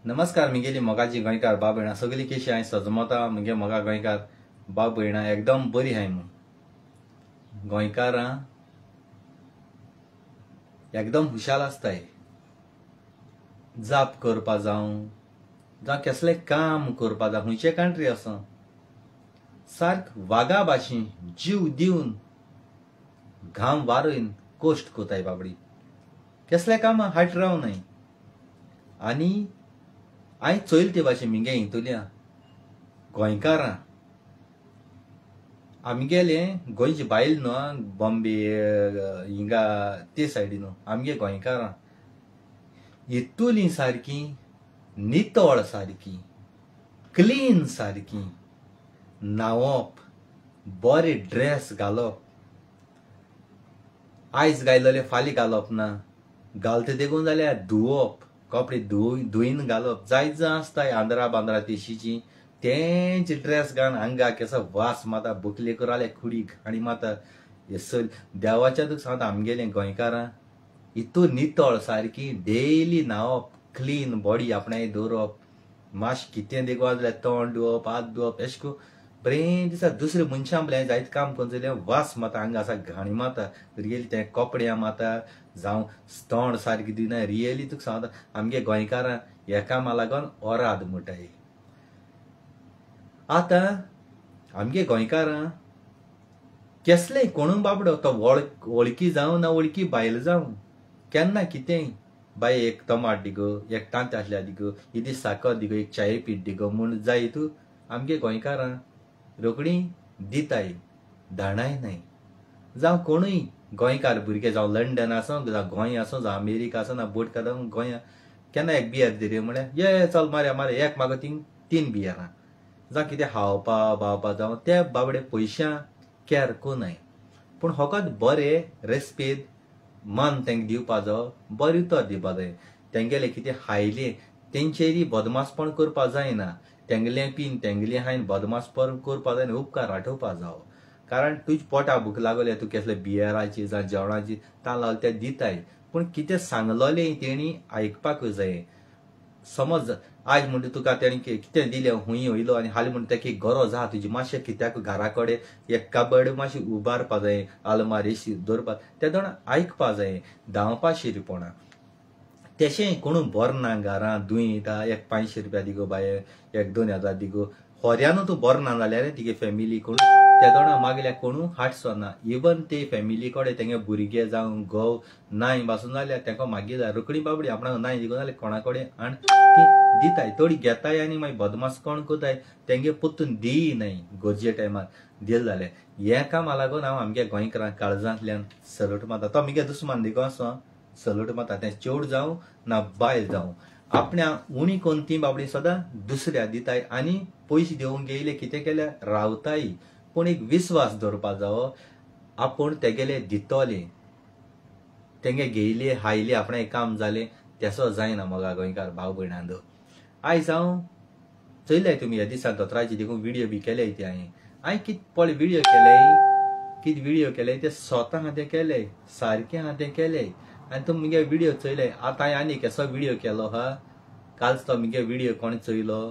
नमस्कार मुगेली मोगाची गोंयकार बाब भयणां सगळीं कशी हांव सजमता मुगे मोगा गोंयकार बाब भयणां एकदम बरी हाय गोंयकारां एकदम हुशाल आसताय जाप करपा जावं जावं कसले काम करपा जावं खंयचे कंट्री असो सारक वागा भाशेन जीव दिवन घाम वारोवन कोश्ट कोताय बाबडी कसले काम हाट रावनाय आनी हांवें चोयल ते भाशेन मिगे हितुल्या गोंयकारां आमगेले गोंयची बायल न्हू बॉम्बे हिंगा ते सायडीन आमगे गोंयकारां इतुली सारकी नितळ सारकी क्लीन सारकी न्हावप बरे ड्रेस घालप आयज घायलेले फाल्यां घालप ना घालता देखून जाल्यार धुवप कपडे धुयन घालप जायत जां आसताय आंध्रा बांद्रा तेशीची तेंचे ड्रेस घालन हांगा केसो वास माता बोकले कराले खुडी घाणी माता हेसल देवाच्या दूख सांगता आमगेले गोंयकारां इतू नितळ सारकी डेली न्हावप क्लीन बॉडी आपणाय दवरप माश कितें देखून जाल्यार तोंड धुवप हात धुवप एश को बरें दिसा दुसरे मनशां आपलें जायत काम करून जाल्यार वास माता हांगा आसा घाणी माता रियली ते कपड्या माता जावं तोंड सारकी दिना रियली तुका सांगता आमगे गोंयकारां ह्या कामा लागून ओराद म्हणटाय आतां आमगे गोंयकारां केसलेय कोणूय बाबडो तो वळखी जावं ना वळखी बायल जावं केन्ना कितेंय बाय एक टमाट दिगो एक तांतयातल्या दिगो इदी साकर दिगो एक चाये पीठ दिगो म्हूण जाय तूं आमगे गोंयकारां रोखडी दिताय धाडाय नाय जावं कोणूय गोंयकार भुरगे जावं लंडन आसूं जावं गोंय आसूं जावं अमेरिका आसूं ना बोट काडून गोंया केन्ना एक बियर दिरी म्हळ्यार ये चल मारे एक म्हाका तीन बियरां जावं कितें खावपा भावपा जावं ते बाबडे पयशां कॅर कोनाय पूण फकत बरें रेस्पेद मान तेंका दिवपा जावो बरें उतर दिवपा जाय तेंगेले कितें खायलें तेंचेरी बदमासपण करपा जायना तेंगलें पीन तेंगलें हायन बदमासपण करपा जायना उपकार आठोवपा जावो कारण तुज पोटा भूक लागले तूं कसले बियराची जावं जेवणाची ता लागले ते दिताय पूण कितें सांगलोलें तेणी आयकपाक जाय समज आज म्हणटा तुका तेणी कितें दिलें हुंय वयलो आनी हालीं म्हणटा तेका गरज आहा तुजी मातशें कित्याक घरा कडेन एक कबड मातशी उबारपा जाय आलमारीशी दवरपा ते जाण आयकपा जाय धांवपा शिरपणा तेशें कोणू बरो ना घरां दुयेंता एक 500 रुपया दिगो बाये एक 2000 दिगो खोऱ्यानू तूं बरो ना जाल्यार तिगे फॅमिली कोण त्या जाणा मागल्या कोणू हाटसो ना इवन ते फॅमिली कडेन तेंगे भुरगे जावं घोव नाय पासून जाल्यार तेका मागीर रोखडी बाबडी आपणाक नाय दिगो जाल्यार कोणा कडेन आनी ती दिताय थोडी घेताय आनी मागीर बदमास कोण कोताय तेंगे पोत्तून दिय नाय गरजे टायमार दिल जाल्यार हें कामा लागून हांव आमगे गोंयकारांक काळजांतल्यान सलूट मारता तो आमगे दुस्मान दिगो आसो सलूट मारता तें चेड जावं ना बायल जावं आपण्या उणी कोण ती बाबडी सदां दुसऱ्या दिताय आनी पयशे दिवंक गेयले कितें केल्यार रावताय पूण एक विस्वास दवरपा जावो आपूण तेगेले दितोले तेंगे घेयले हायले आपणें काम जालें तेसो जायना मोगा गोंयकार भाव भयणांदो आयज हांव चयलें तुमी ह्या दिसा दोतोराची देखून व्हिडियो बी केले ते हांवें कितें पळय व्हिडियो केले ते स्वता हांवें केले सारकें हांवें तें केले आनी तुमी मुगे व्हिडियो चयले आतां हांवें आनी केसो व्हिडियो केलो हा कालच तो मुगे व्हिडियो कोणें चयलो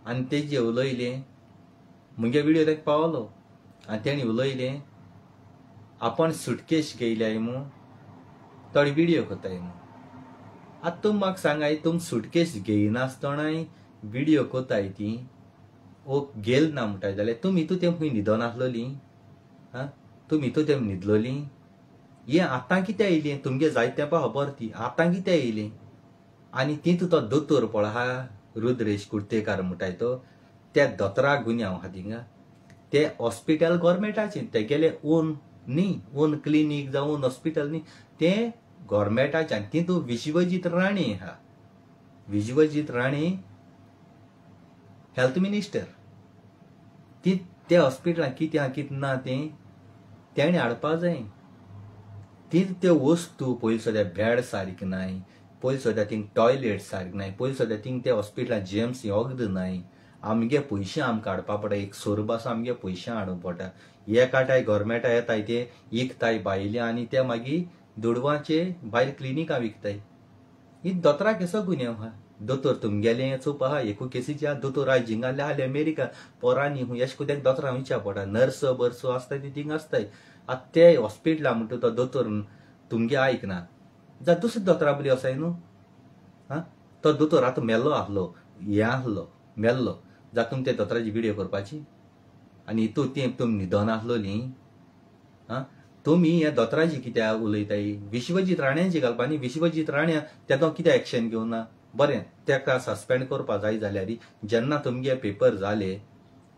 आनी तेजे उलयलें मुगे व्हिडियो तेका पावलो आनी तेणी उलयलें आपण सुटकेस घेयल्याय म्हूण थोडी व्हिडियो कोताय म्हूण आतां तुमी म्हाका सांगाय तुमी सुटकेस घेयनासतनाय व्हिडियो कोताय ती ओ गेल ना म्हणटाय जाल्यार तुमी हितू तें खंय न्हिदो नासलोली तुमी हितू तें न्हिदलोली हें आतां कितें येयलें तुमगे जायत तेंपा खबर ती आतां कितें येयलें आनी तितू तो दोतोर पळय आहा रुद्रेश कुर्तेकार म्हणटाय तो त्या दोतोराक गुन्यांव आहा थिंगा ते हॉस्पिटल गोरमेंटाचें तेगेले ओन न्ही ओन क्लिनीक जावं ओन हॉस्पिटल न्ही तें गोरमेंटाचें आनी तितू विश्वजीत राणे आहा विश्वजीत राणे हेल्थ मिनिस्टर ती त्या हॉस्पिटलांत कितें आहा कितें ना तें तेणें हाडपा जाय ती त्यो वस्तू पयलीं सद्या बेड सारकें नाय पयलीं सद्या थिंग टॉयलेट सारकें नाय पयलीं सद्या थिंग त्या हॉस्पिटलांत जीएमसी वखद नाय आमगे पयशे आमकां हाडपा पडटा एक सोरबास आमगे पयशे हाडूंक पडटा हे काटाय गोरमेंटा येताय ते विकताय बायले आनी ते मागीर दुडवांचे भायर क्लिनिकां विकताय ही दोतोराक कसो गुन्यांव आहा दोतोर तुमगेले चूप आहा एकू केसीच्या दोतोर आय जिंगाले आले अमेरिका पोरांनी हूं येश कोद्याक दोतोरां विचार पडा नर्स बर्सो आसताय ती थिंग आसताय आतां ते हॉस्पिटला म्हणटा तो दोतोर तुमगे आयकना जा दुसरे दोतोरा बरी आसाय न्हू हा तो दोतोर आतां मेल्लो आहलो हे आहलो मेल्लो जा तुम ते दोतोराची व्हिडिओ करपाची आनी तूं ती तुम न्हिदोन आसलोली हा तुमी ह्या दोतोराची कित्याक उलयताय विश्वजीत राण्याची घालपानी विश्वजीत राण्या तेदो कित्याक एक्शन घेवना बरें तेका सस्पेंड करपा जाय जाल्यार जेन्ना तुमगे पेपर जाले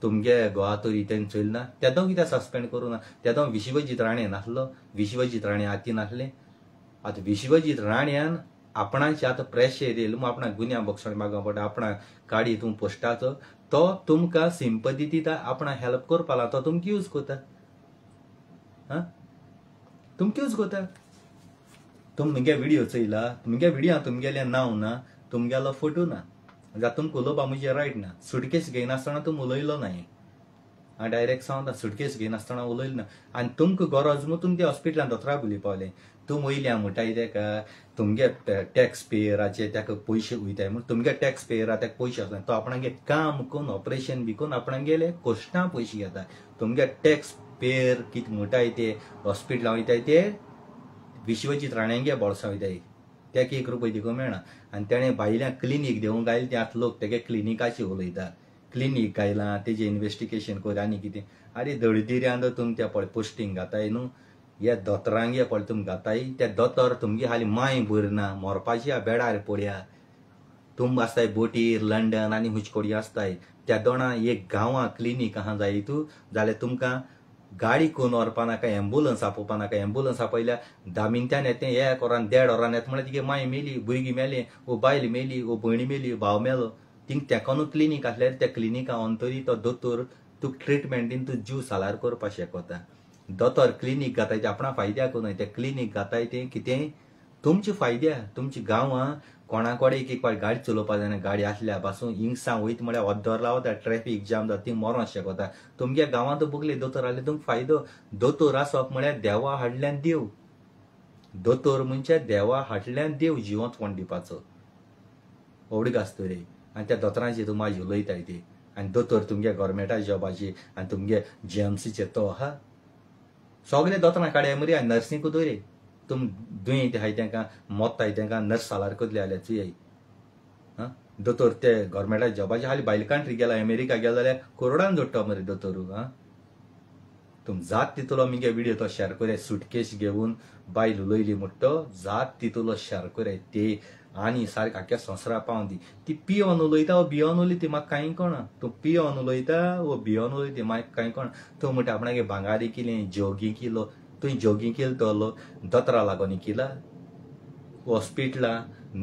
तुमगे गोवातोरी तेन चलना तेदो कित्याक सस्पेंड करूं ना तेदो विश्वजीत राणे नासलो विश्वजीत राणे हातीन आसले आतां विश्वजीत राण्यान आपणाची आतां प्रेशर येयलो म्हूण आपणाक गुन्या बक्षण मागोवं पडटा आपणाक काडी तूं पोस्टाचो तो तुमकां सिंपती दिता आपणाक हेल्प करपा लागता तो तुमकां यूज कोता हा तुमकां यूज कोता तुमगे व्हिडिओ चयला तुमगे व्हिडिओ तुमगेलें नांव ना तुमगेलो फोटो ना जाल्यार तुमकां उलोवपा म्हजें रायट ना सुटकेस घेयनासतना तुमी उलयलो नाय हांव डायरेक्ट सांगता सुटकेस घेयनासतना उलयलो ना आनी तुमकां गरज म्हूण तुमी त्या हॉस्पिटलांत दोतोरा बुली पावले तुम वयल्या म्हणटाय तेका तुमगे टॅक्स पेयराचे तेका पयशे वयताय म्हूण तुमगे टॅक्स पेयरा तेका पयशे आसता तो आपणागे काम करून ऑपरेशन बी करून आपणागेले कोश्टां पयशे घेता तुमगे टॅक्स पेयर कितें म्हणटाय ते हॉस्पिटलां वयताय ते विश्वजीत राण्यांगे बोळसां वयताय तेका 1 रुपया दिवंक मेळना आनी तेणें भायल्या क्लिनीक देवूंक गायलें ते आतां लोक तेगे क्लिनिकाचे उलयता क्लिनीक गायलां तेजें इन्वेस्टिगेशन कर आनी कितें आरे दळदिऱ्यांत तुमी त्या पळय पोस्टींग घाताय न्हू हे दोतोरांगे पळय तुमी घाताय ते दोतोर तुमगे हालीं मांय भरना मरपाची बेडार पड्या तुम आसताय बोटीर लंडन आनी हुचकोडी आसताय त्या दोना एक गांवां क्लिनीक आहा जायतू जाल्यार तुमकां गाडी करून व्हरपा नाका एम्बुलन्स आपोवपा नाका एम्बुलन्स आपयल्या 10 मिनटान येते 1 वरान 1.5 वरान येता म्हळ्यार तिगे माय मेली भुरगीं मेले वो बायल मेली वो भयणी मेली भाव मेलो थिंग तेकोनूच क्लिनीक आसल्यार त्या क्लिनिका अंतरी तो दोतोर तूं ट्रिटमेंट दिन तूं जीव सालार करपा शेकोता दोतोर क्लिनीक घाताय ते आपणा फायद्याक न्हय ते क्लिनीक घाताय ते कितें तुमचे फायद्या तुमच्या गांवां कोणाकोडे एक पावटी गाडी चलोवपा जायना गाडी आसल्या पासून हिंगसां वयता म्हळ्यार ऑद्दोर लावता ट्रॅफिक जाम जाता ती मरों शेकोता तुमगे गांवांत बुगले दोतोर आहले तुमकां फायदो दोतोर आसप म्हळ्यार देवा हाडल्यान देव दोतोर म्हणजे देवा हाडल्यान देव जिवंत कोण दिवपाचो व्हडीक आसता रे आनी त्या दोतोरांची तुमी म्हाजी उलयताय ती आनी दोतोर तुमगे गव्हर्मेंटा जॉबाची आनी तुमगे GMCचे तो आहा सगळे दोतोरां काड्या मरी आनी नर्सींग दवरे तुम दुयेंत आहाय तांकां मोत्ताय तांकां नर्स सालार कोतले जाल्यार चुयाय हा दोतोर ते गव्हर्मेंटा जॉबाचे हालीं भायले कंट्री गेला अमेरिका गेला जाल्यार करोडान जोडटा मरे दोतोर हा तुम जात तितलो मिगे व्हिडिओ तो शेअर कराय सुटकेस घेवन बायल उलयली म्हणटा तो जात तितलो शेअर कराय ते आनी सारकें आख्या संवसारा पावून ती पियोन उलयता वो भियोन उलयता ती म्हाका कांय कळना तूं पियोन उलयता वो भियोन उलयता म्हाका कांय कळना तूं म्हणटा आपणागे भांगारी केलें जोगी केलो तुवें जोगी केलो तो दोतोरा लागोन केला हॉस्पिटलां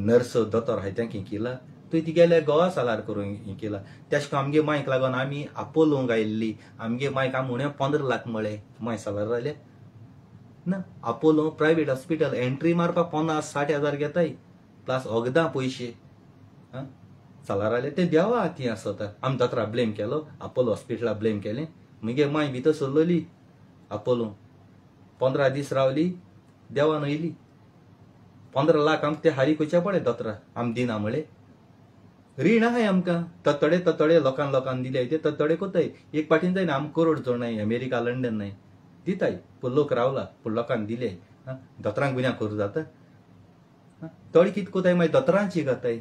नर्स दोतोर आहाय तांकां केला तुवें ती गेल्यार गोवा सालार करूं हें केला तेश आमगे मांयक लागोन आमी आपोलोंक आयिल्ली आमगे मांयक आमी उणें 15 लाख म्हळें मांय सालार जालें ना आपोलो प्रायवेट हॉस्पिटल एंट्री मारपाक 50-60 हजार घेताय प्लस वखदां पयशे हा सालार जालें तें देवा हातीं आसता आमी दोतोरा ब्लेम केलो आपोलो हॉस्पिटला ब्लेम केलें मगे मांय भितर सरलोली आपोलो 15 दीस रावली देवान येयली 15 लाख आमकां ते हारी खंयचे पडे दोतोरा आमी दिना म्हळें रीण आहाय आमकां ततडे लोकांक दिले ते ततडे कोताय एक पाटीन जायना आमकां करोड जोडनाय अमेरिका लंडन नाय दिताय पूण लोक रावला पूण लोकांक दिले दोतोरांक गुन्या करूं जाता तळी कितें कोताय मागीर दोतोरांची घाताय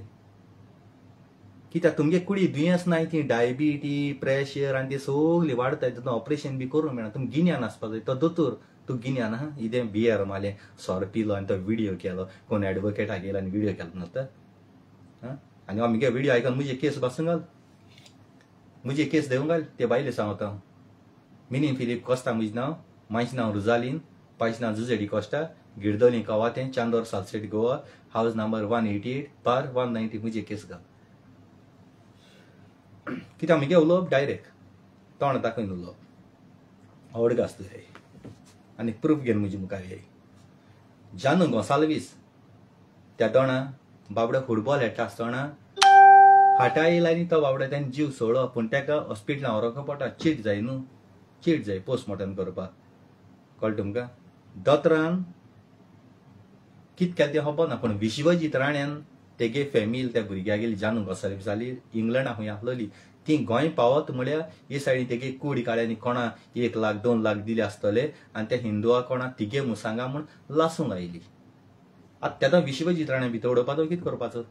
कित्याक तुमगे कुडी दुयेंस नाय ती डायबिटीज प्रेशर आनी ती सगळी वाडटाय तितून ऑपरेशन बी करूंक मेळना तुमकां गिन्यान आसपा जाय तो दोतोर तूं गिन्यान आहा इदें बियर मारलें सोरो पिलो आनी तो व्हिडिओ केलो कोण एडवोकेटाक गेलो आनी व्हिडिओ केलो न्हू आनी आमगे व्हिडिओ आयकून म्हजी केस बसूंक घाल म्हजी केस देवूंक घाल ते बायले सांगता हांव मिनीन फिलीप कोस्ता म्हजें नांव मायचें नांव रुजालीन पायचें नांव जुजेडी कोस्टा गिरदोली कवातें चांदोर सालसेट गोवा हावज नंबर 188 बार 190 म्हजी केस घाल कित्याक म्हगे उलोवप डायरेक्ट तोंड दाखयन उलोवप आवड आसता रे आनी प्रूफ घेवन म्हजे मुखार येय जानू गोंसालवीस त्या दोणा बाबडो फुटबॉल खेळटा आसतना हाटा येयला आनी तो बाबडो तेणें जीव सोडलो पूण तेका हॉस्पिटलांत व्हरोंक पडटा चीट जाय न्हू चीट जाय पोस्टमॉर्टम करपाक कळ्ळें तुमकां दोतोरान कितें केलें तें खबर ना पूण विश्वजीत राण्यान तेगे फॅमिली त्या भुरग्यागेली जानू घोसली बिसाली इंग्लंडा खूंय आसलोली ती गोंय पावत म्हळ्यार हे सायडीन तेगे कूड काळ्यांनी कोणा 1 लाख 2 लाख दिले आसतले आनी त्या हिंदुआ कोणा तिगे मुसांगा म्हूण लासूंक आयली आतां तेदो विश्वजीत राणे भितर उडोवपाचो कितें करपाचो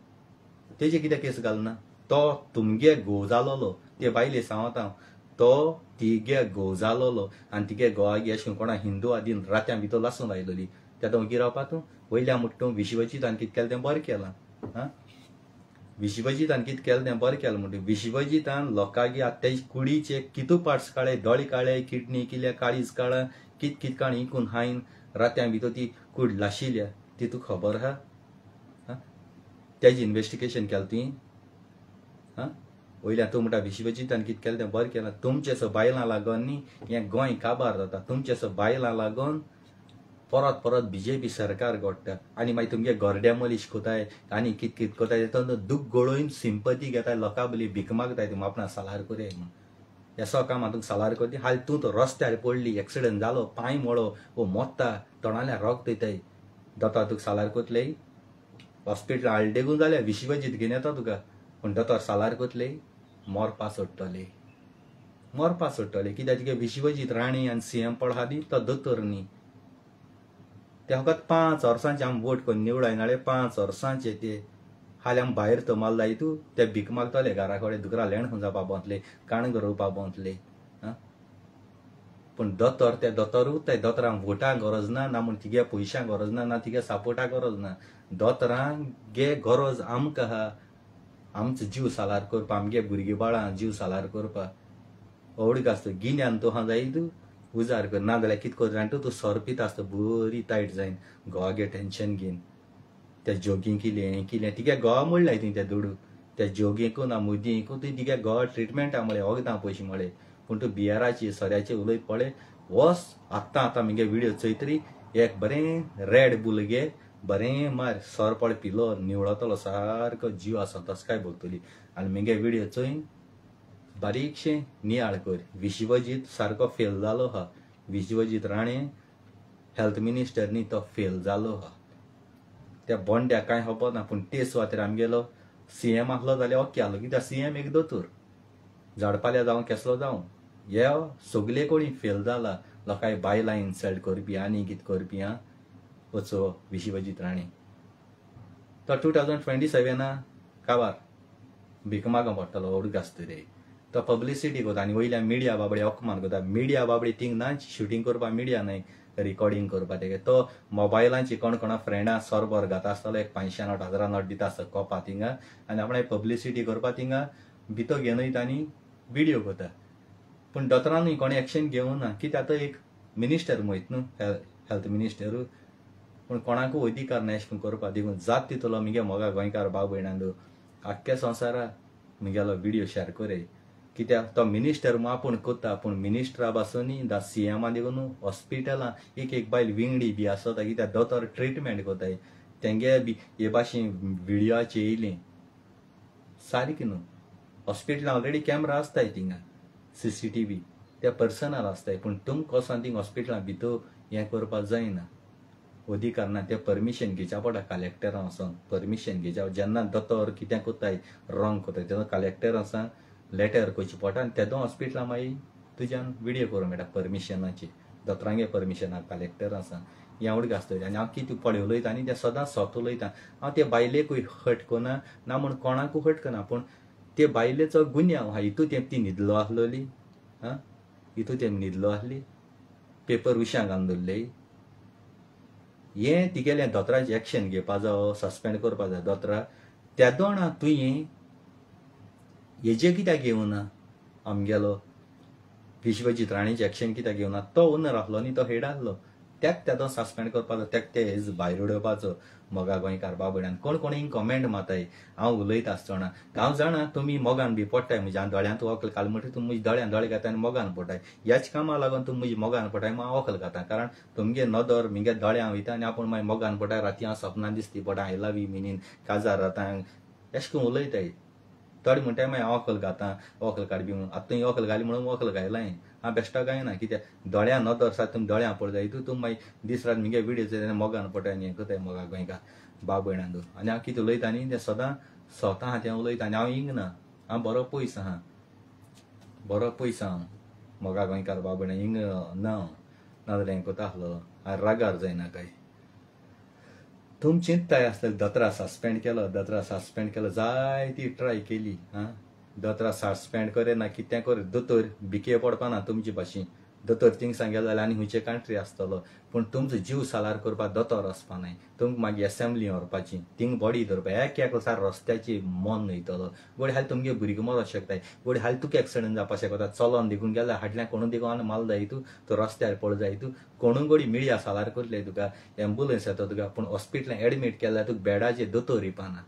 तेजे कितें केस घालना तो तुमगे घोव जालोलो ते बायले सांगता तो तिगे घोव जालोलो आनी तिगे घोवागे अशें कोणा हिंदू आदीन रात्यां भितर लासूंक आयलोली तेदो ओगी रावपा तूं वयल्या मुट्टू विश्वजीतान कितें केलें तें बरें केलां हां विश्वजीतान कितें केलें तें बरें केलें म्हणटा विश्वजीतान लोकांगे आतां तेजे कुडीचे कितू पार्ट्स काळे दोळे काळे किडनी किल्ल्या काळीज काळा कित कित काणी इकून हायन रात्यां भितर ती कूड लाशिल्ल्या ती तुका खबर आहा तेजें इन्वेस्टिगेशन केलें ती हां वयल्यान तूं म्हणटा विश्वजीतान कितें केलें तें बरें केलां तुमचे सो बायलां लागोन न्ही हें गोंय काबार जाता तुमचे सो बायलां लागोन परत परत बीजेपी सरकार घडटा आनी मागीर तुमगे गोरड्या मनीस कोताय आनी कित कित कोताय तेतून दूख गळोवन सिंपती घेताय लोकां बली भीक मागताय तुमी आपणा सालार कोरय म्हूण हेसो काम तुका सालार कोर हाल तूं तो रस्त्यार पडली एक्सिडंट जालो पांय मोडो वो मोत्ता तोंडाल्या रोग वयताय दोतोर तुका सालार कोतले हॉस्पिटल हाडडेगून जाल्यार विश्वजीत घेवन येता तुका पूण दोतोर सालार कोतले मोरपा सोडटले कित्याक तुगे विश्वजीत राणे आनी सीएम पळहा दी तो दोतोर न्ही ते फकत 5 वर्सांचे आमी वोट करून निवडाय नाळे 5 वर्सांचे ते हाल आमी भायर तमाल जाय तूं ते भीक मागतले घरा कडेन दुकरा लेण खंय जावपा बोंतले काण गरोवपा बोंतले पूण दोतोर ते दोतोरूच ते दोतोरांक वोटां गरज ना म्हूण तिगे पयशांक गरज ना तिगे सपोर्टाक गरज ना दोतोरांक गे गरज आमकां आहा आमचो जीव सालार करपा आमगे भुरगीं बाळां जीव सालार करपा ओवडीक आसता गिन्यान तूं हा जाय तूं उजार कर ना जाल्यार कितें कर जाणा तूं सोरपीत आसता बरी टायट जायन घोवागे टेन्शन घेवन त्या जोगीं किलें हें किलें तिगे घोवा मोडलाय ती त्या दुडू त्या जोगींकू ना मुदींकू तुवें तिगे घोवा ट्रिटमेंटा म्हळें वखदां पयशे म्हळें पूण तूं बियाराची सोऱ्याचे उलयत पळय वस आतां मगे व्हिडिओ चयतरी एक बरें रेड बुल घे बरें मार सोर पळ पिलो निवळतलो सारको जीव आसा तसो काय भोगतली आनी मगे व्हिडिओ चोयन बारीकशें नियाळ कर विश्वजीत सारको फेल जालो हा विश्वजीत राणे हेल्थ मिनिस्टर न्ही तो फेल जालो हा त्या बोंड्याक कांय खबर ना पूण ते सुवातेर आमगेलो सीएम आसलो जाल्यार ओके आहलो कित्याक सीएम एक दोतोर झाडपाल्या जावं केसलो जावं हे सगळे कोणी फेल जाला लोकांय बायलां इन्सल्ट करपी आनी कितें करपी आं वचो विश्वजीत राणे तो 2027 काबार भीक मागो पडटलो ओडूक आसता रे तो पब्लिसिटी करता आनी वयल्यान मिडिया बाबडे अकमान करता मिडिया बाबडे थिंग ना शुटींग करपा मिडिया न्हय रिकॉर्डिंग करपा तेगे तो मोबायलांची कोण कोणा फ्रेंडां सोरबोर घाता आसतलो 500 नोट 1000 नोट दिता आसता कोपा थिंगा आनी आपणे पब्लिसिटी करपा थिंगा भितर घेवन वयता आनी व्हिडिओ करता पूण दोतोरांनी कोणें एक्शन घेवं ना कित्याक आतां एक मिनिस्टर वयत न्हू हेल्थ मिनिस्टर पूण कोणाकूय अधिकार ना अशें करपा देखून जात तितलो मगे मोगा गोंयकार भाव भयणांदो आख्ख्या संवसाराक मगेलो व्हिडिओ शेअर कोरय कित्याक तो मिनिस्टर आपूण कोत्ता पूण मिनिस्टरा पासून दा सीएमा देखून हॉस्पिटलां एक बायल विंगडी बी आसता कित्याक दोतोर ट्रिटमेंट कोताय तेंगे बी हे भाशेन व्हिडिओचे येयलें सारकें न्हू हॉस्पिटलां ऑलरेडी कॅमेरा आसताय थिंगा CCTV त्या पर्सनल आसताय पूण तुमकां वचोन थिंगा हॉस्पिटलां भितर हें करपाक जायना अधिकार ना ते परमिशन घेवच्या पडटा कलेक्टरां वचोन परमिशन घेवच्या जेन्ना दोतोर कितें कोत्ताय रॉंग कोत्ताय तेन्ना कलेक्टर वचोन लेटर करची पडटा आनी तेदो हॉस्पिटलां मागीर तुज्यान व्हिडिओ करूंक मेळटा परमिशनाची दोतोरांगे परमिशना कलेक्टर आसा हें आवडीक आसता आनी हांव कितें पळय उलयता आनी तें सदांच सोत उलयता हांव ते बायलेकूय हट कोना ना म्हूण कोणाकूय हट करना पूण ते बायलेचो गुन्यांव आहा हितू तें ती न्हिदलो आसलोली हां हितू तें न्हिदलो आसली पेपर उशांक घालून दवरले हें तिगेलें दोतोराचें एक्शन घेवपा जायो सस्पेंड करपा जाय दोतोराक त्या दोणा तुवें हेजें कित्याक घेवना आमगेलो विश्वजीत राणेचें एक्शन कित्याक घेवना तो ओनर आसलो न्ही तो हेड आसलो त्याक तेदो सस्पेंड करपाचो त्याक ते हेज भायर उडोवपाचो मोगा गोंयकार बाबड्यान कोण कोण हिंग कमेंट माताय हांव उलयता आसतना हांव जाणा तुमी मोगान बी पडटाय म्हज्या दोळ्यांत वखल घाल म्हणटा तुमी म्हज्या दोळ्यान दोळे घालता आनी मोगान पडटाय ह्याच कामाक लागून तुमी म्हज्या मोगान पडटाय हांव वखल घाता कारण तुमगे नदर म्हगे दोळ्यां वयता आनी आपूण मागीर मोगान पडटाय राती हांव सपनां दिसती पडटा आय लव यू मिनीन काजार जाता अशें करून उलयताय थोडे म्हणटाय मागीर हांव वखल घातां वखल काडबी म्हणून आतां तुवें वखल घाली म्हणून वखल घायलाय हांव बेश्टो गायना कित्याक दोळ्यां नदर आसा तुमी दोळ्यां पडटा हितू तुमी मागीर दीस रात म्हगे व्हिडिओ मोगान पडटाय आनी हें कोताय मोगा गोंयकार भाव भयणांक आनी हांव कितें उलयता न्ही तें सदां स्वता हातें उलयता आनी हांव हिंगना हांव बरो पयस आहा बरो पयस हांव मोगा गोंयकार भाव भयणां हिंग ना नाजाल्यार हें कोता आसलो हांव रागार जायना काय तुमचींच ताय आसलें दोतोरा सस्पेंड केलो जायती ट्राय केली आं दोतोरा सस्पेंड करे ना कितें कर दोतोर भिके पडपाना तुमचे भाशेन दोतोर थिंग सांगलें जाल्यार आनी खंयचे कंट्री आसतलो पूण तुमचो जीव सालार करपाक दोतोर वचपा नाय तुमकां मागीर एसेंब्ली व्हरपाची थिंग बॉडी धरपाक एक सार रस्त्याची मन न्हयतलो गोडी हाल तुमगे भुरगीं मरोंक शकताय गोडी हाल तुका एक्सिडंट जावपाक शकता चलोन देखून गेल्यार फाटल्यान कोणूय देखून आनी माल जाय तूं रस्त्यार पड जाय तूं कोणूय गोडी मिडिया सालार करतले तुका एम्बुलन्स येता तुका पूण हॉस्पिटलान एडमीट केल्यार तुका बेडाचेर दोतोर येवपाना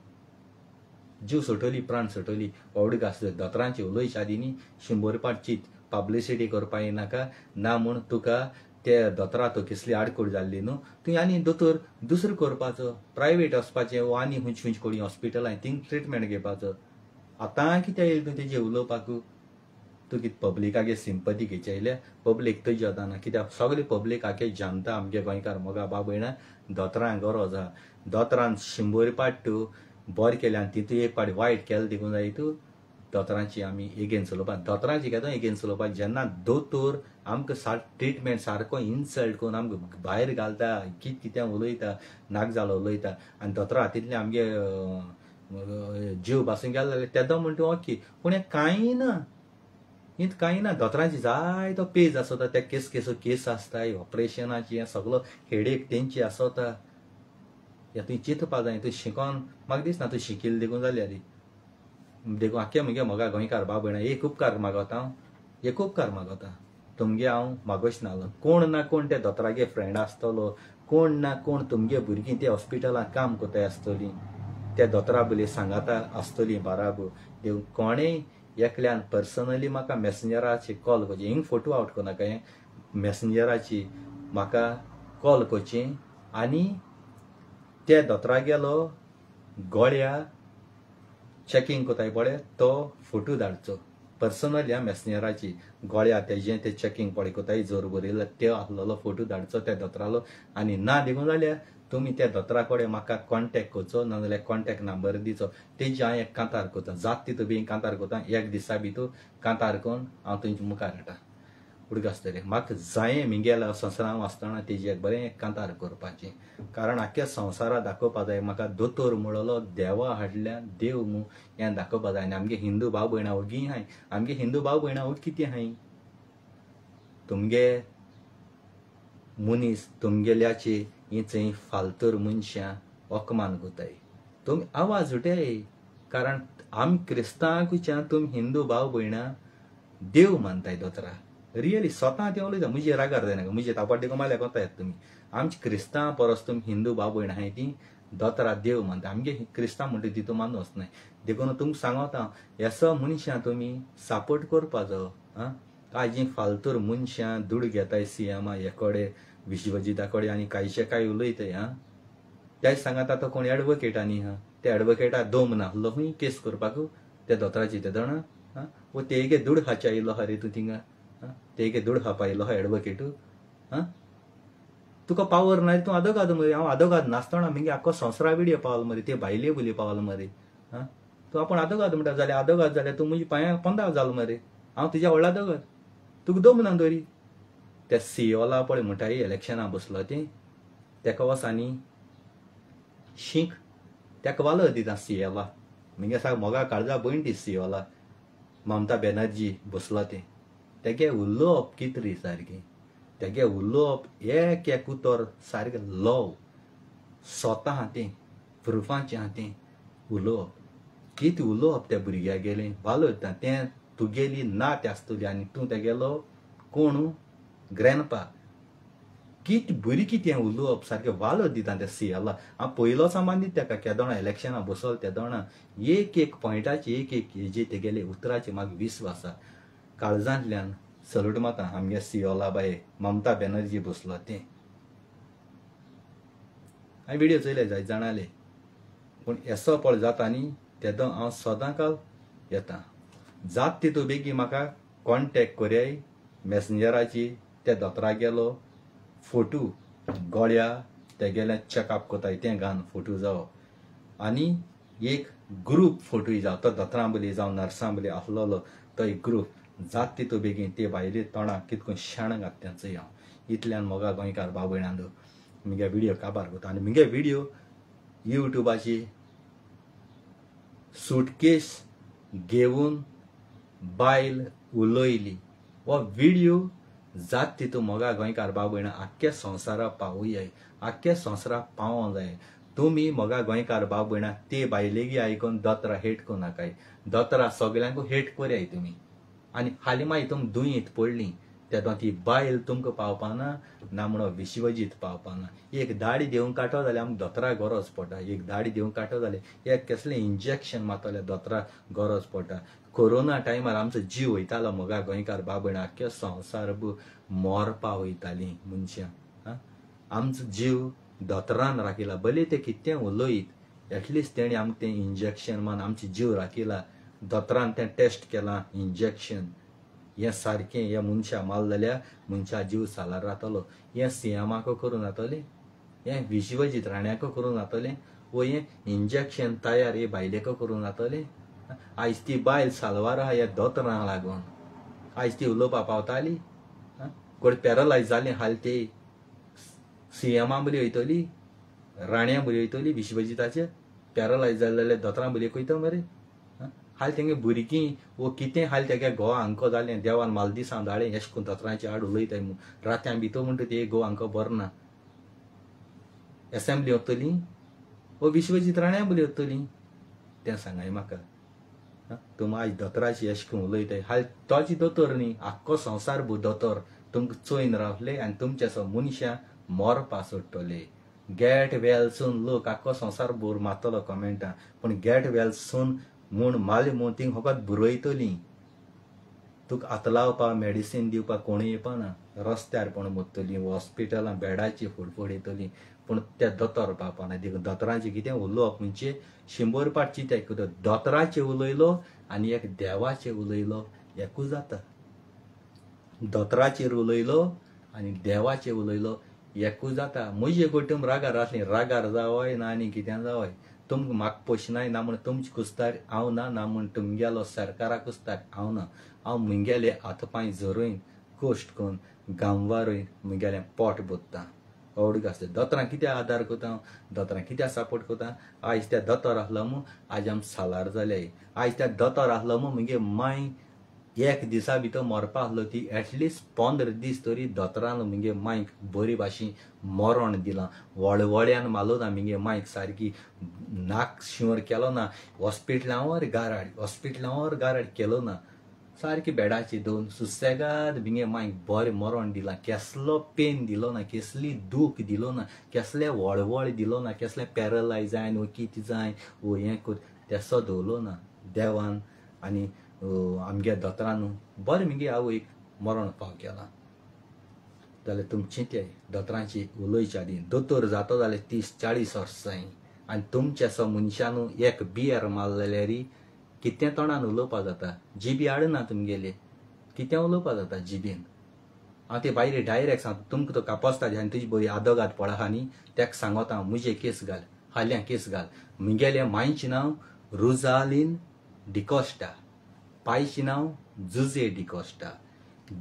जीव सुटली प्राण सुटली व्हडूक आसले दोतोरांची उलयच्या आदी न्ही 100 पाट चीत पब्लिसिटी करपा येनाका ना म्हूण तुका ते दोतोरा तो कसली आडकोड जाल्ली न्हू तुवें आनी दोतोर दुसरो करपाचो प्रायवेट वचपाचें वो आनी खंयचे कोणी हॉस्पिटलांत थिंग ट्रिटमेंट घेवपाचो आतां कितें येयलें तूं तेजें उलोवपाक तूं कितें पब्लिकागे सिंपती घेचयल्या पब्लीक तुजी जाताना कित्याक सगळे पब्लीक आखे जानता आमगे गोंयकार मोगा भाव भयणां दोतोरांक गरज आहा दोतोरान 100 पाट तूं बरें केलें आनी तितून एक पाट वायट केलें देखून जाय तूं दोतोरांची आमी एगेन्स्ट उलोवपाक दोतोरांची केदो एगेन्स्ट उलोवपाक जेन्ना दोतोर आमकां ट्रिटमेंट सारको इन्सल्ट करून आमकां भायर घालता कितें उलयता नाक जालो उलयता आनी दोतोरा हातींतल्यान आमगे जीव भासून गेलो जाल्यार तेदो म्हण तूं ओके पूण हें कांय ना हिंत कांय ना दोतोरांची जायतो पेज आसता त्या केस आसताय ऑपरेशनाची हें सगळो हेडेक तेंची आसता हें तुवें चिंतपा जाय तूं शिकोन म्हाका दिसना तूं शिकिल्लें देखून जाल्यार देखून आख्या मुगे मोगा गोंयकार भाव भयणां एक उपकार मागोता हांव एक उपकार मागोता तुमगे हांव मागोच नालो कोण ना कोण त्या दोतोरागे फ्रेंड आसतलो कोण ना कोण तुमगे भुरगीं त्या हॉस्पिटलांत काम कोताय आसतलीं त्या दोतोरा बली सांगाता आसतलीं बाराबू देखून कोणेय एकल्यान पर्सनली म्हाका मॅसेंजराचेर कॉल करचें हिंग फोटो आवट कोनाका हें मॅसेंजराची म्हाका कॉल करचें आनी त्या दोतोरागेलो गोळ्या चॅकींग कोताय पळय तो फोटो धाडचो पर्सनली ह्या मॅसेंजराची गोळ्या तेजें ते चॅकींग पळय कोताय जोर बरयला ते आसलेलो फोटो धाडचो त्या दोतोरालो आनी ना देखून जाल्यार तुमी त्या दोतोरा कडेन म्हाका कॉन्टेक्ट करचो नाजाल्यार कॉन्टेक्ट नंबर दिचो तेजी हांव एक कांतार कोतां जात तितू बेगीन कांतार कोतां एक दिसा भितर कांतार करून हांव तुमच्या मुखार हाडटां उडक आसतलें म्हाका जायें मिगेल्या संवसारांत वाचतना तेजी एक बरें कांतार करपाचें कारण आख्या संवसाराक दाखोवपा जाय म्हाका दोतोर म्हणलो देवा हाडल्यान देव मू हें दाखोवपा जाय आनी आमगे हिंदू भाव भयणां ओगी हाय आमगे हिंदू भाव भयणां ओगी कितें हाय तुमगे मनीस तुमगेल्याचे हीं फालतूर मनशां ओकमान कोताय तुमी आवाज उठय कारण आमी क्रिस्तांवांकूच्या तुमी हिंदू भाव भयणां देव मानताय दोतोरा रियली स्वता तें उलयता म्हजे रागार जायनाका म्हजे तापाट देखून माल्या कोतायत तुमी आमची क्रिस्तांव परस तुमी हिंदू भाव भयणां आहाय तीं दोतोरा देव मानता आमगे क्रिस्तांव म्हणटा तितून मानूं वचनाय देखून तुमकां सांगता एसो मनशां तुमी सपोर्ट करपाचो आं काजी फालतूर मनशां दूड घेताय सीएमा हे कडेन विश्वजिता कडेन आनी कांयशे कांय उलयताय आं तेच सांगात तो कोण एडवोकेट आनी हा ते एडवोकेटा दोम नासलो खंय केस करपाक त्या दोतोराची ते जाणा आं वो तेगे दूड खाच्या येयलो हा रे तूं थिंगा तेगे दूड खावपा येयलो हा एडवोकेट आं तुका पावर ना तूं आदोगाद मरे हांव आदोगाद नासतना मगे आख्खो संवसारा विडियो पावलो मरे ते भायले बोली पावलो मरे आं तूं आपूण आदोगाद म्हणटा जाल्यार आदोगाद जाल्यार तूं म्हज्या पांयां पंदाव जालो मरे हांव तुज्या व्हडलो आदोगाद तुका दम ना दोरी त्या सीओला पळय म्हणटा इलेक्शनां बसलो तें तेका वसांनी शींक तेका वालो दिता सीओला मगे सांग मोगा काळजा भयण ती सीओला ममता बॅनर्जी बसलो तें तेगे उलोवप कितें रे सारकें तेगे उलोवप एक उतर सारकें लव स्वता हातें प्रुफाचें हातें उलोवप कितें उलोवप त्या भुरग्याक गेलें वालो दिता तें तुगेली नात आसतली आनी तूं तेगेलो कोण ग्रॅनपा कितें बरी कितें उलोवप सारकें वालो दिता त्या सीएला हांव पयलो सामान दिता तेका केदोणा इलेक्शनां बसलो तेदोणा एक पॉयंटाचे एक हेजे तेगेले उतराचे म्हाका विस्वास आसा काळजांतल्यान सल्यूट माता आमगे सीओला बाये ममता बॅनर्जी बसलो तें हांवें विडियो चोयले जाय जाणाले पूण एसो पळ जाता न्ही तेदो हांव सदांकाल येता जात तितू बेगीन म्हाका कॉन्टेक्ट कोराय मॅसेंजराची त्या दोतोराक गेलो फोटो गोळ्या ते गेले चॅकअप कोताय तें घान फोटो जावो आनी एक ग्रूप फोटोय जावं तो दोतोरां बली जावं नर्सां बली आसलोलो तो एक ग्रूप जात तितू बेगीन ते बायले तोंडाक कितको शेण घात तेंचो हांव इतल्यान मोगा गोंयकार भाव भयणांदो मुगे व्हिडिओ काबार कोता आनी मुगे व्हिडिओ युट्यूबाची सुटकेस घेवन बायल उलयली हो व्हिडिओ जात तितू मोगा गोंयकार भाव भयणां आख्ख्या संवसाराक पावूंक आख्ख्या संवसाराक पावों जाय तुमी मोगा गोंयकार भाव भयणां ते बायलेगी आयकून दोतोरां हेट करूं नाकाय दोतोरां सगल्यांक हेट कोराय तुमी आनी हालीं मागीर तुम दुयेंत पडलीं तेदोन ती बायल तुमकां पावपाना ना म्हणून विश्वजीत पावपाना एक दाडी दिवंक काडटो जाल्यार आमकां दोतोराक गरज पडटा एक दाडी दिवंक काडटो जाल्यार एक कसलें इंजेक्शन मारतले दोतोराक गरज पडटा कोरोना टायमार आमचो जीव वयतालो मोगा गोंयकार भाव भयणां आख्ख्या संवसारभर मरपा वयतालीं मनशां आमचो जीव दोतोरान राखिला भले ते कितें उलयत एटलिस्ट तेणी आमकां तें इंजेक्शन मान आमचो जीव राखिला दोतोरान तें टेस्ट केलां इंजेक्शन हें सारकें ह्या मनशा माल जाल्यार मनशा जीव सालार रावतलो हें सीएमाक करून जातलें हें विश्वजीत राण्याक करून जातलें वो हें इंजेक्शन तयार हे बायलेक करून जातलें आयज ती बायल सालवार आहा ह्या दोतोरांक लागून आयज ती उलोवपा पावताली कोण पॅरलायज जालें हाल ते सीएमा बरी वयतली राण्या बरी वयतली विश्वजिताचे पॅरलायज जाले जाल्यार दोतोरां बरी वयता मरे हाल तेंगे भुरगीं वो कितें हाल तेगे घोव हांको जालें देवान मालदिसां धाडलें अशें करून दोतोरांचे आड उलयताय रात्यां भितर म्हणटा ते घोव हांको बरो ना एसेंब्ली वतली वो विश्वजीत राण्या बरी वतली तें सांगाय म्हाका तुमी आयज दोतोराची अशें करून उलयताय हाल तोच दोतोर न्ही आख्खो संवसार भर दोतोर तुमकां चोयन रावले आनी तुमचे सो मनशां मरपा सोडटले गेट वेल सून लोक आख्खो संवसार भर मारतलो कमेंटां पूण गेट वेल सून म्हूण माले म्हूण थिंग फकत बरयतलीं तुका आतलावपा मेडिसीन दिवपाक कोणूय येवपाना रस्त्यार कोण मुतलीं हॉस्पिटलां बेडाची फुडफुड येतलीं पूण ते दोतोर पावपाना देखून दोतोरांचें कितें उलोवप म्हणजे 100 पाट चिंता आयकुता दोतोराचें उलयलो आनी एक देवाचें उलयलो एकूच जाता दोतोराचेर उलयलो आनी देवाचेर उलयलो एकूच जाता म्हजे कुटूंब रागार आसलीं रागार जावोय ना आनी कितें जावोय तुमकां म्हाका पोशनाय ना म्हण तुमचे कुस्तार हांव ना म्हण तुमगेलो सरकाराक कुस्तार हांव ना हांव मुंगेले हातपांय जोरून कोश्ट करून गांवारोय मुगेलें पोट भरता अवडीक आसता दोतोरांक कित्याक आदार कोता हांव दोतोरांक कित्याक सपोर्ट कोता आयज त्या दोतोर आसलो म्हूण आयज आमी सालार जाले आयज त्या दोतोर आसलो म्हूण मुगे माय एक दिसा भितर मरपा आसलो ती एटलिस्ट 15 दीस तरी दोतोरान मुगे मायक बरी भाशेन मरण दिलां वळवळ्यान मारलो ना मुगे मायक सारकी नाक शिवर केलो ना हॉस्पिटलांवर गाराड केलो ना सारकी बेडाची दोन सुसेगाद मुगे मायक बरें मरण दिलां केसलो पेन दिलो ना केसली दूख दिलो ना केसले वळवळ दिलो ना केसले पॅरलायज जायन वो कितें जाय वो हें कर तें सदवलो ना देवान आनी आमगे दोतोरान बरें मुगे आवयक मरण पाव केलां जाल्यार तुमी चिंत्याय दोतोरांची उलोवच्या आदीं दोतोर जातो जाल्यार 30-40 वर्सां जाय आनी तुमच्या सो मनशान एक बियर मारलो जाल्यार कितें तोंडान उलोवपा जाता जिबी हाडना तुमगेले कितें उलोवपा जाता जिबीन हांव ते भायले डायरेक्ट सांगता तुमकां तो कापोसता आनी तुजी बरी आदोगाद पडा आहा न्ही तेका सांगता हांव म्हजें केस घाल हाल्यां केस घाल मुगेलें मांयचें नांव रुजालीन डिकोस्टा पायचें नांव जुजे डिकोस्टा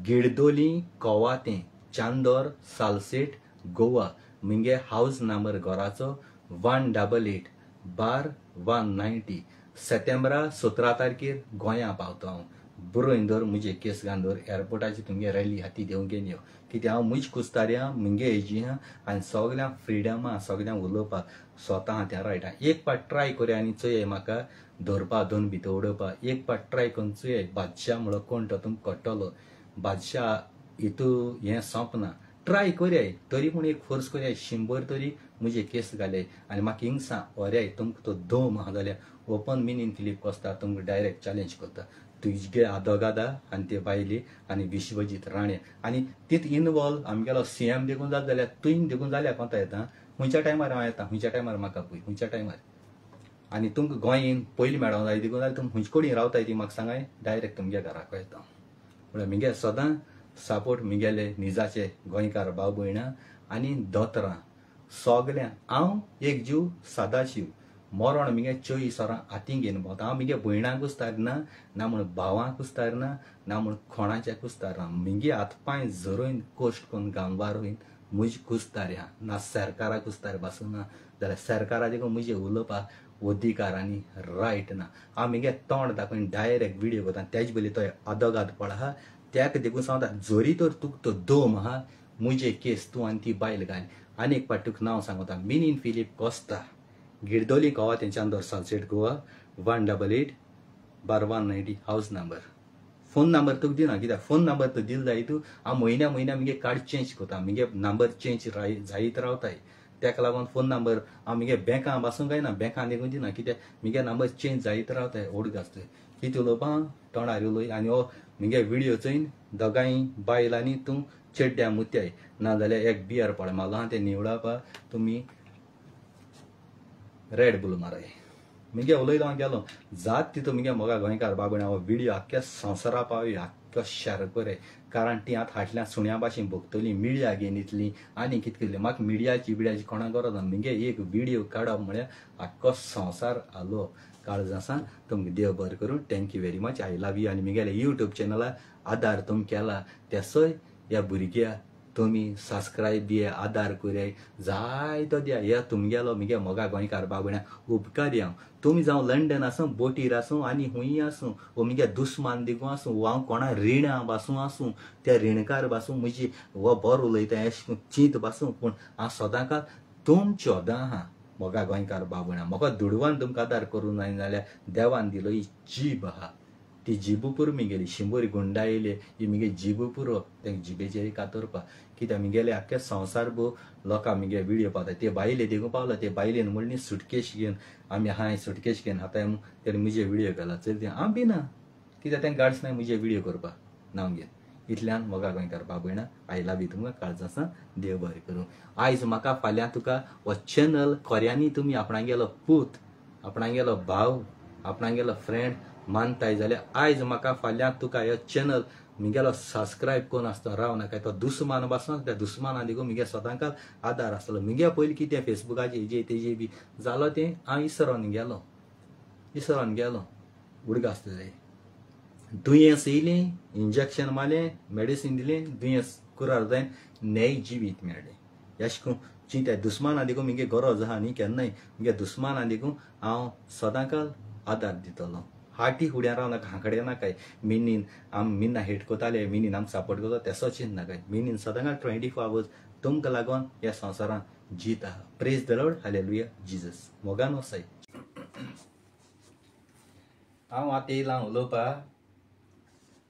गिरदोली कोवातें चांदोर सालसेट गोवा मुगे हावज नंबर घराचो 188 बार 190 सप्टेंबरा 17 तारखेर गोंयां पावता हांव बरोवन दवर म्हजे केस घालून दवर एअरपोर्टाची तुमगे रॅली हाती देवून घेवन यो कित्याक हांव म्हज्या कुस्ताऱ्या मुगे एजी आहा आनी सगल्यांक फ्रिडम आहा सगल्यांक उलोवपाक स्वता हांव त्या रायटा एक पाट ट्राय कोरया आनी चोय म्हाका धरपा दोन भितर उडोवपाक एक पाट ट्राय करून चोय बादशाह म्हणलो कोण तो तुमकां कळटलो बादशाह हितू हें सोंपना ट्राय कोरयाय तरी पूण एक फोर्स कोरयाय 100 तरी म्हजे केस घाले आनी म्हाका हिंगसा ओऱ्याय तुमकां तो दोम आहा जाल्यार ओपन मिनीन फिलीप कोस्ता तुमकां डायरेक्ट चॅलेंज करता तुजे आदोगादा आनी ते बायली आनी विश्वजीत राणे आनी तीत इनवॉल्व आमगेलो सीएम देखून जाता जाल्यार तुयेन देखून जाल्यार कोंता येता खंयच्या टायमार हांव येता खंयच्या टायमार म्हाका पळय खंयच्या टायमार आनी तुमकां गोंयेन पयलीं मेळोंक जाय देखून जाल्यार तुमी खंयचे कडेन रावताय ती म्हाका सांगाय डायरेक्ट तुमगे घराक येता म्हळ्यार मुगे सदां सपोर्ट मुगेले निजाचे गोंयकार भाव भयणां आनी दोतोरां सगल्या हांव एक जीव सदाशिव मरण मिगे 24 वरां हातीं घेवन भोंवता हांव मिगे भयणाकूच तारना ना म्हण भावांकूच तारना ना म्हण कोणाच्याकूच तारना मिगे हातपांय झरोवन कोश्ट करून गांवार वयन म्हजी कुस्तार आहा ना सरकाराकूच तार पासूं ना जाल्यार सरकारा देखून म्हजे उलोवपाक अधिकार आनी रायट ना हांव मिगे तोंड दाखोवन डायरेक्ट व्हिडियो करता तेजे पयलीं तो अदोगाद पळ आहा त्याक देखून सांगता जोरी तर तुका तो दोम आहा म्हजे केस तूं आनी ती बायल घाल आनी एक पाट तुका नांव सांगता Minin Philip Costa Guirdolim Goa तेंच्या अंदर Salcete Goa 188-190 house number phone number तुका दिना कित्याक फोन नंबर तो दिल जाय तूं हांव म्हयन्या म्हगे कार्ड चेंज करता मिगे नंबर चेंज जायत रावताय तेका लागून फोन नंबर हांव मिगे बँकां पासून काय ना बँकां देखून दिना कित्याक मिगे नंबर चेंज जायत रावताय ओड आसता कितें उलोवपा तोंडार उलोय आनी हो मिगे व्हिडियो चोयन दोगांय बायलांनी तूं चेड्ड्या मुत्याय नाजाल्यार एक बियर पळ मारलो आहा तें निवडावपा तुमी रेड बुल माराय मिगे उलयलो हांव गेलो जात तितू मिगे मोगा गोंयकार बाबून हांव व्हिडियो आख्ख्या संवसारा पावय आख्खो शेअर करे कारण ती आतां फाटल्यान सुण्या भाशेन भोगतली मिडिया घेवन येतली आनी कितें करतली म्हाका मिडियाची बिडियाची कोणाक गरज ना मिगे एक व्हिडियो काडप म्हळ्यार आख्खो संवसार आलो काळज आसा तुमकां देव बरें करूं thank you very much I love you आनी मिगेले यूट्यूब चॅनला आदार तुमी केला तेसोय ह्या भुरग्या तुमी सबस्क्रायब दिया आदार कोराय जाय तो दिया ह्या तुमगेलो मिगे मोगा गोंयकार बाबण्या उपकारी हांव तुमी जावं लंडन आसूं बोटीर आसूं आनी खूंय आसूं वो मिगे दुस्मान देखून आसूं वो हांव कोणा रिणा पासूं आसूं त्या रिणकार पासूं म्हजी वो बरो उलयता अशें चिंत पासूं पूण हांव सदांच तुमचो आहा मोगा गोंयकार बाबण्या म्हाका दुडवान तुमकां आदार करूं जाय जाल्यार देवान दिलो ही जीब आहा ती जिबू पुरो मिगेली शिंबोरी गुंडा येयले ही मिगे जिबू पुरो तें जिबेचेर कातरपा कित्याक मिगेले आख्खे संवसार भोव लोकां मिगे व्हिडियो पावता ते बायले देखून पावला ते बायलेन म्हणली सुटकेश घेवन आमी हाय सुटकेश घेवन आतां तेणें म्हजे व्हिडियो केला चल ते हांव बी ना कित्याक तें गाड्स नाय म्हजे व्हिडियो करपाक नांव घेवन इतल्यान मोगा गोंयकार बाबयणा आय लव यू तुमकां काळज आसा देव बरें करूं आयज म्हाका फाल्यां तुका हो चॅनल खोऱ्यांनी तुमी आपणाक गेलो पूत आपणाक गेलो भाव आपणाक गेलो फ्रेंड मानताय जाल्यार आयज म्हाका फाल्यां तुका हो चॅनल मिगेलो सबस्क्रायब कोन्न आसता राव नाका तो दुस्मान पासून त्या दुस्माना देखून मिगे सदांच आदार आसलो मिगे पयलीं कितें फेसबुकाचेर हेजे तेजे बी जालो तें हांव इसरोन गेलो उडगां आसता जाय दुयेंस येयलें इंजेक्शन मारलें मेडिसीन दिलें दुयेंस कुरार जायन न्याय जिवीत मेळ्ळें अशें करून चिंताय दुस्माना देखून मिगे गरज आहा न्ही केन्नाय मिगे दुस्माना देखून हांव सदांच आदार दितलो हाटी फुड्यान राव नाका हाकडे नाकाय मिनीन मिन्ना हेट कोताले मिनीन आमकां सपोर्ट करता तेसो चिंत नाकाय मिनीन सदांच 24 आवर्स तुमकां लागून ह्या संवसारान जीत आहा praise the Lord hallelujah Jesus मोगान वसाय हांव आतां येयलां उलोवपाक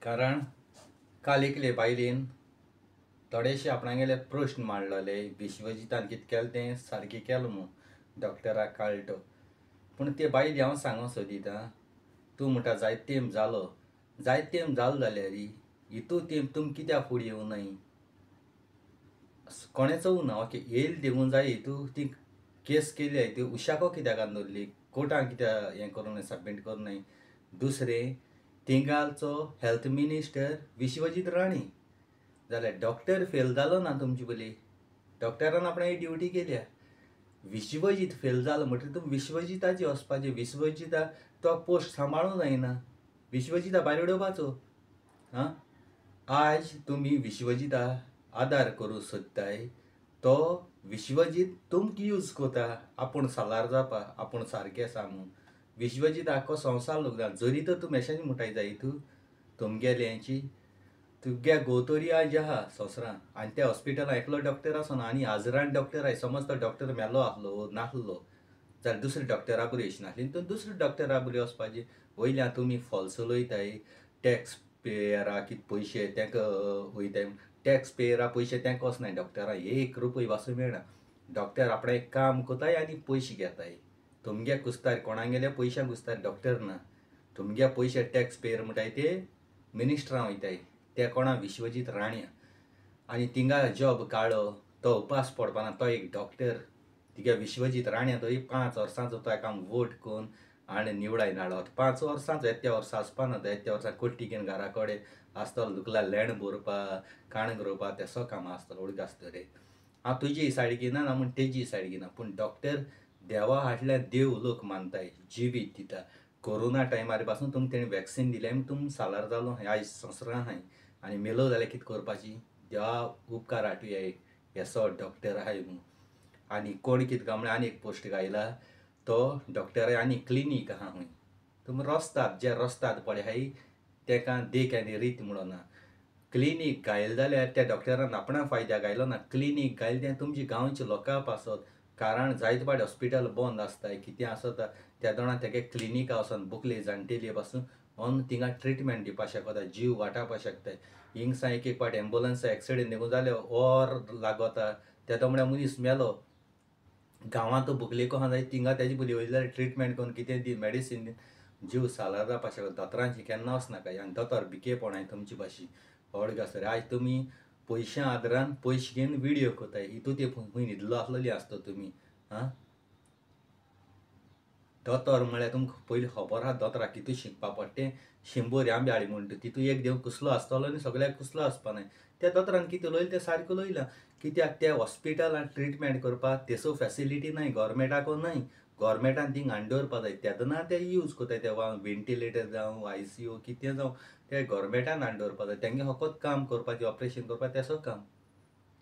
कारण काल एकले बायलेन थोडेशे आपणागेले प्रश्न मांडलेले विश्वजितान कितें केलें तें सारकें केलें न्हू डॉक्टराक कळटो पूण ते बायले हांव सांगूंक सोदितां तूं म्हणटा जायत तेंप जालो जाल्यार हितू तेंप तुमी कित्याक फुडें येवनाय कोणेचो उना ओके येयले देवून जाय हितू ती केस केली ती उशाको कित्याक दवरली कोर्टाक कित्याक हें करूं सबमीट करूं न्हय दुसरें तिंगालचो हेल्थ मिनिस्टर विश्वजीत राणे जाल्यार डॉक्टर फेल जालो ना तुमचे पयली डॉक्टरान आपणाची ड्युटी केल्या विश्वजीत फेल जालो म्हणटकीर तुमी विश्वजिताचे वचपाचें विश्वजिता तो पोस्ट सांबाळूंक जायना विश्वजिता भायर उडोवपाचो हां आज तुमी विश्वजिता आदार करूं सोदताय तो विश्वजीत तुमकां यूज कोता आपूण सालार जावपा आपूण सारकें सांगूं विश्वजीत आख्खो संवसार लोक जाय जरी तर तूं मेसेज म्हणटाय जाय तूं तुमगेले हेंची तुगे गोतोरी आज आहा संवसारान आनी त्या हॉस्पिटलान एकलो डॉक्टर आसना आनी हजारान डॉक्टर आय समज तो डॉक्टर मेलो आसलो नासलो जाल्यार दुसरे डॉक्टरा बरी अशी नासली तर दुसरे डॉक्टरा बरी वचपाचें वयल्यान तुमी फॉल्स उलयताय टॅक्स पेयरा कितें पयशे तांकां वयताय टॅक्स पेयरा पयशे तांकां वचनाय डॉक्टरा 1 रुपया वासूं मेळना डॉक्टर आपणें काम कोताय आनी पयशे घेताय तुमगे कुस्तार कोणागेल्या पयशांक कुस्तार डॉक्टर ना तुमगे पयशे टॅक्स पेयर म्हणटाय ते मिनिस्टरां वयताय ते कोणा विश्वजीत राण्या आनी तिंगा जॉब काडलो तो उपास पडपाना तो एक डॉक्टर तिगे विश्वजीत राण्या तो 5 वर्सांचो तो एका वोट कोन्न आनी निवडायन हाडलो 5 वर्सांचो येत्या वर्सा आसपाना तो येत्या वर्सा कोट्टी घेवन घरा कडेन आसतलो दुखला लँड भरपा काणक रोवपा तेसो काम आसतलो उडक आसता रे हांव तुजी सायड घेयना ना म्हूण तेजी सायड घेयना, पूण डॉक्टर देवा फाटल्यान देव लोक मानताय, जिवीत दिता. कोरोना टायमार पासून तुमकां तेणें वॅक्सीन दिलें आनी तुम सालार जालो हांय, आयज संवसारां हाय आनी मेलो जाल्यार कितें करपाची? देवा उपकार आठुया येसो डॉक्टर आहाय म्हूण. आनी कोण कितें काय म्हळ्यार आनी एक पोस्ट घायला, तो डॉक्टर आनी क्लिनीक आहा खंय. तुमी रस्तात, जे रस्तात पळय हाय तेका देख आनी रीत म्हणून ना. क्लिनीक घायल जाल्यार त्या डॉक्टरान आपणा फायद्याक घायलो ना. क्लिनीक घायल तें तुमच्या गांवच्या लोकां पासत. कारण जायते फावट हॉस्पिटल बंद आसताय, कितें आसता त्या दरान तेगे क्लिनिका वचोन बुकले जाण्टेली पासून व्हरून थिंगा ट्रिटमेंट दिवपाक शकता, जीव वाटावपाक शकताय. हिंगसा एक एक फावट एम्बुलंस एक्सिडेंट देखून जाले ऑर लागता, तेदो म्हळ्यार मनीस मेलो. गांवांत बुकलेको आहा जाल्यार थिंगा तेजे बरी वयले जाल्यार ट्रिटमेंट करून कितें दी मेडिसीन जीव सालार जावपाक शकता. दोतोरांची केन्ना वचनाकाय, आनी दोतोर भिकेपणाय तुमची भाशी व्हड आसता. आयज तुमी पयशां आदारान पयशे घेवन व्हिडियो कोताय, हितू ते खूंय न्हिदलो आसलेली आसता तुमी. आं दोतोर म्हळ्यार तुमकां पयलीं खबर आहा दोतोराक कितू शिकपा पडटा तें. 100 आंबे हाडी म्हणटा तितू एक देव कुसलो आसतलो आनी सगळ्याक कुसलो आसपा न्हय. त्या दोतोरान कितें उलयलें तें सारकें उलयलां. कित्याक त्या हॉस्पिटलान ट्रिटमेंट करपाक तेसो फॅसिलिटी न्हय, गव्हर्मेंटाको न्हय. गव्हर्मेंटान थिंग हाडून दवरपा जाय, तेदना ते यूज कोताय ते वेंटिलेटर जावं ICU कितें जावं तें गव्हर्मेंटान हाडून दवरपा जाय. तेंगे फकत काम करपाचें, ऑपरेशन करपाचें तेसो काम.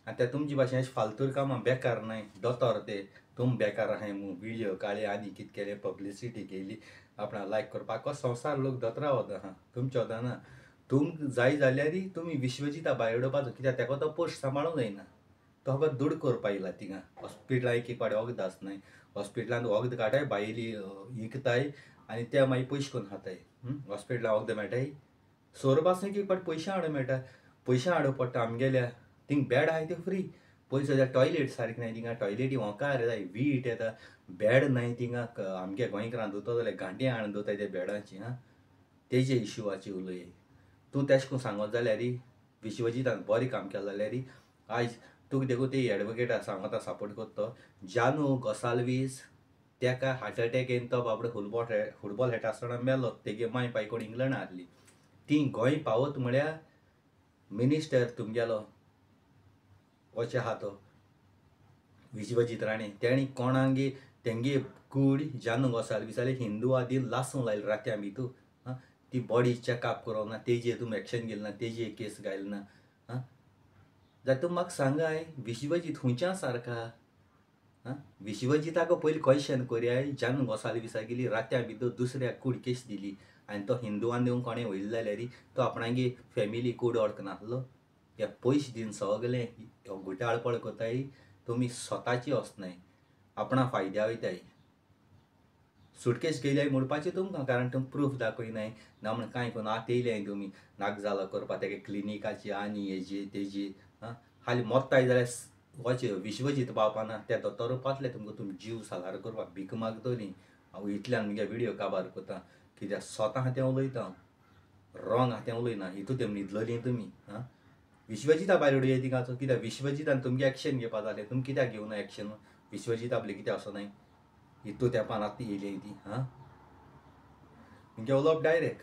आनी ते तुमचे भाशेन अशें फालतूर कामां बेकार न्हय. दोतोर ते तुम बेकार आहाय म्हूण व्हिडियो काडले आनी कितें केलें, पब्लिसिटी केली आपणा लायक करपाक. आख्खो संवसार लोक दोतोरा वता आहा, तुमचें वता ना. तुमकां जाय जाल्यार तुमी विश्वजिता भायर उडोवपाचो, कित्याक तेका तो पोस्ट सांबाळूंक जायना. तो फकत दूड करपा येयला थिंगा. हॉस्पिटलां एक एक फावट वखद आसनाय, हॉस्पिटलांत वखद काडटाय, भायली विकताय आनी ते मागीर पयशे करून खाताय. हॉस्पिटलां वखद मेळटाय, सोरपासून एक एक फावट पयशे हाडूंक मेळटा. पयशे हाडूंक पडटा आमगेल्या. थिंग बेड आहाय ते फ्री. पयस जाल्यार टॉयलेट सारकें न्हय थिंगा. टॉयलेटी ओंकार जाय, वीट येता, बेड न्हय थिंगा. आमगे गोंयकारान दोतोर जाल्यार गांठे हाडून दोताय त्या बेडाची. तेजे इश्यूवाची उलय. तूं तेशें करून सांगत जाल्यार विश्वजितान बरें काम केलें जाल्यार आयज तुका देखून ते एडवोकेटा सांगता सपोर्ट करता तो. जानू गोसाल्वीस तेका हार्ट अटॅक येवन तो बाबडो फुटबॉल खेळटा आसतना मेलो. तेगे माय पाय कोण इंग्लंडा हाडली. ती गोंय पावत म्हळ्यार मिनिस्टर तुमगेलो वचे आहा तो विश्वजीत राणे, तेणी कोणांगे तेंगे कूड जानू गोसाल्वीसाले हिंदू आदीन लासूंक लायली रात्यां भितू. ती बॉडी चॅकअप करोंक ना, तेजेर तुमी एक्शन घेयलें ना, तेजेर केस घायले ना. जाल्यार तुमी म्हाका सांगाय विश्वजीत खुंयच्या सारका? विश्वजिताक पयलीं क्वेश्चन करयाय. जानू गोसाल्वीसा गेली रात्यां भितर दुसऱ्याक कूड केस दिली आनी तो हिंदुवान दिवन कोणें वयले जाल्यार तो आपणागे फॅमिली कूड वळखनासलो. हे पयशे दिवन सगलें घोटाळपळ कोताय. तुमी स्वताची वचनाय, आपणा फायद्या वयताय. सुटकेस केल्याय म्हणपाचें तुमकां, कारण तुमी प्रूफ दाखयनाय ना म्हण कांय करून आतां येयल्याय तुमी नाक जालो करपाक तेगे क्लिनिकाची आनी हेजी तेजी. हालीं मोत्ताय जाल्यार वच विश्वजीत पावपाना. त्या दोतोर पावतले तुमकां तुमी जीव सालार करपाक. भीक मागतलीं. हांव इतल्यान मुगे व्हिडियो काबार कोतां कित्याक स्वता आहा तें उलयता हांव, रॉंग आहा तें उलयना. हितू तेमी न्हिदलोलीं तुमी. विश्वजिता भायर उडया थिंगाचो, कित्याक विश्वजितान तुमगे एक्शन घेवपा जालें. तुमी कित्याक घेवना एक्शन? विश्वजीत आपलें कित्याक वचनाय? हितू तेंपान आतां येयली ती. मुगे उलोवप डायरेक्ट.